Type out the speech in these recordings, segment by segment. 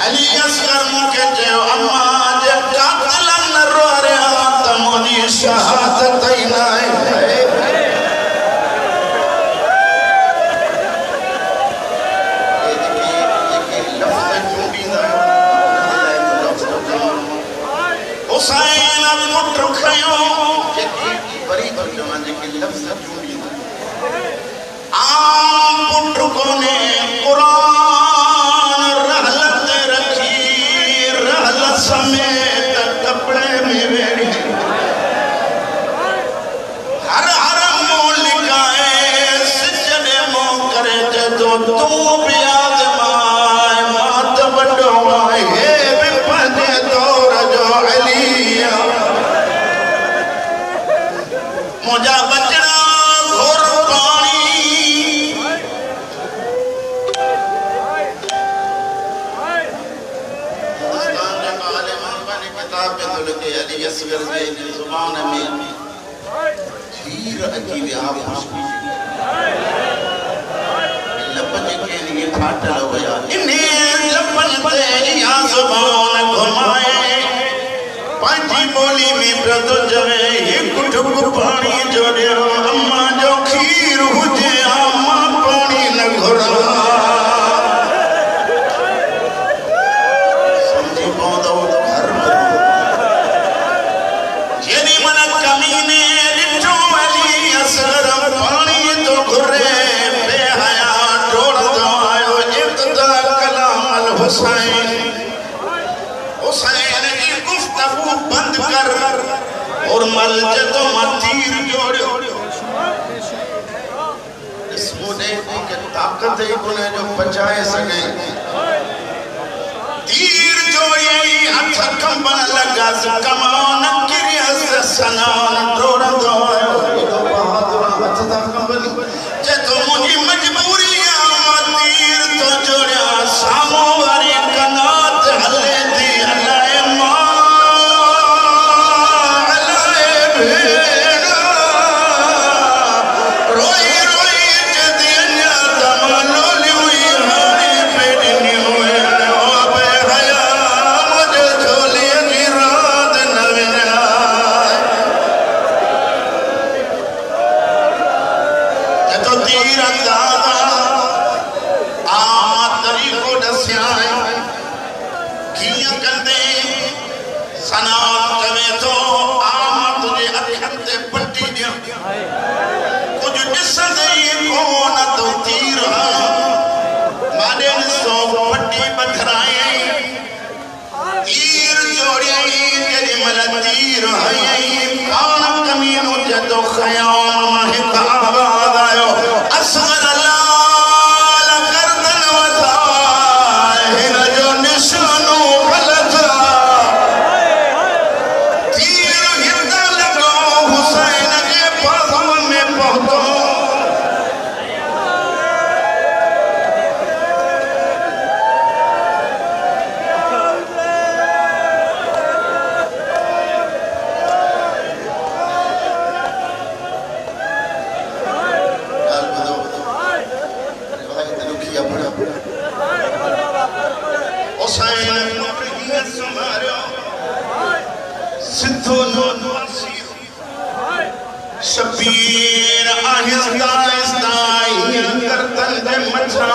अली असगर मुके चयो अम्मा जे कातिलन न रो रहा त मुंहिंजी शहादत ई न आहे। हुसैन पुट खयो जेकी बड़ी तर्जुमा जेकी लफ्ज़ चूंडींदा आम पुट कोने कुरान रहलत रखी रहल समेत कपड़े में वेड़ी हर हर मोल लिखाए सजने मो करे जदो तू भी आज़माए मात बड़ो आहे विपदे दौर जो अलिया मुझा बचना घोर असगर जे ज़ुबान में धीर अची विया खुशबू लपन के लिए फाटल हुआ इन्हें लपन ते या ज़ुबान घुमाए पंहिंजी बोली में प्रतो जवे हिकु ठुक पानी जोड़ियो अम्मा जो खीर हुजे अम्मा पानी न घुरा समझी पवंदो घर हुसैन हुसैन की गुफ्तगू बंद कर और मल जदो तीर जोड़ियो इस मुने की ताकत है कोने जो बचाए सके तीर जोड़ी हथ कंबन लगा कमान किरिया सनान तोड़ दो बहादुर हथ दा कंबन जदो मुझी मजबूरी तीर तो जोड़िया सामो वारी कनात हले दी हलाए मां हलाए भेड़ा रोई रोई जदी अन्या दमलो लिहुई हारी पेड़नी हुए ओ बे हया मुझे झोली की रात न विना जदो तीर अंदाजा सना कवे तो आम तुझे अखियन ते पट्टी दिया कुछ ॾिसंदे ई कोन तो तीर माॾे ॾिसो पट्टी बधराई तीर जोड़ियई तेरी मल तीर हई पाण कमीनो जदो ख़याल मां हिकु आवाज़ आयो असगर लाल गर्दन वधाए हिन जो निशानो गलत शबीर आहिस्ता आहिस्ता गर्दन दे मथा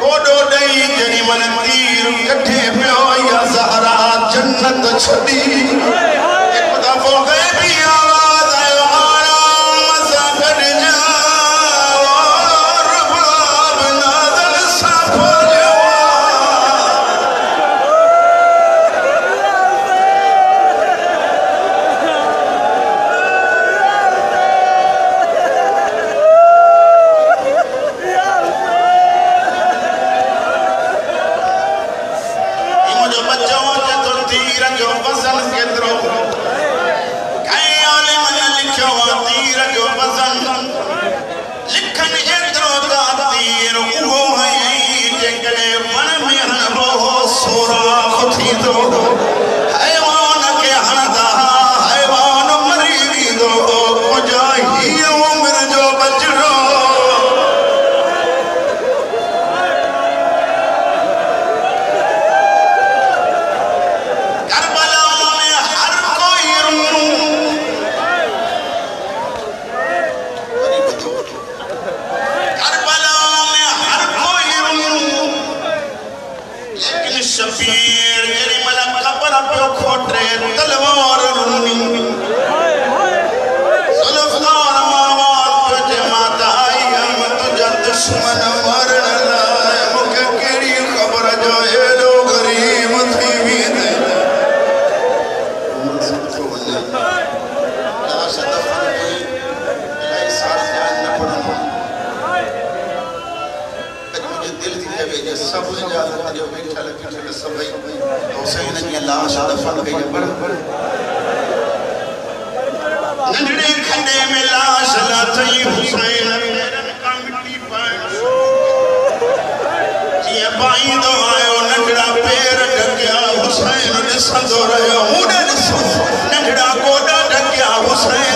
कोडो दई जनी मन तीर कठे पियो या ज़हरा जन्नत छडी एक दफ़ो गैबी आवाज़ आयो आराम सां गॾ जा रबाब नाज़ल साफ़लियो लेकिन शबीर जेरी मला कबर पे खोटे तलवार रुनी सुल्फकार मावान तुझे माता आई हम तुझे दुश्मन मरण लाए मुके केरी खबर जो ये लोग गरीब थी भी दे लाश दफन में इलाही साल ध्यान न पड़ना मुझे दिल थी जे सब इजाजत जो बैठल सभई हुसैन जी लाश दफन कई पर नंढड़े खंडे में लाश ला थई हुसैन पेरन का मिट्टी पाण जी बाई दो आयो नंढड़ा पैर ढकिया हुसैन ॾिसंदो रहियो मूं ॾिसो नंढड़ा गोॾा ढकिया हुसैन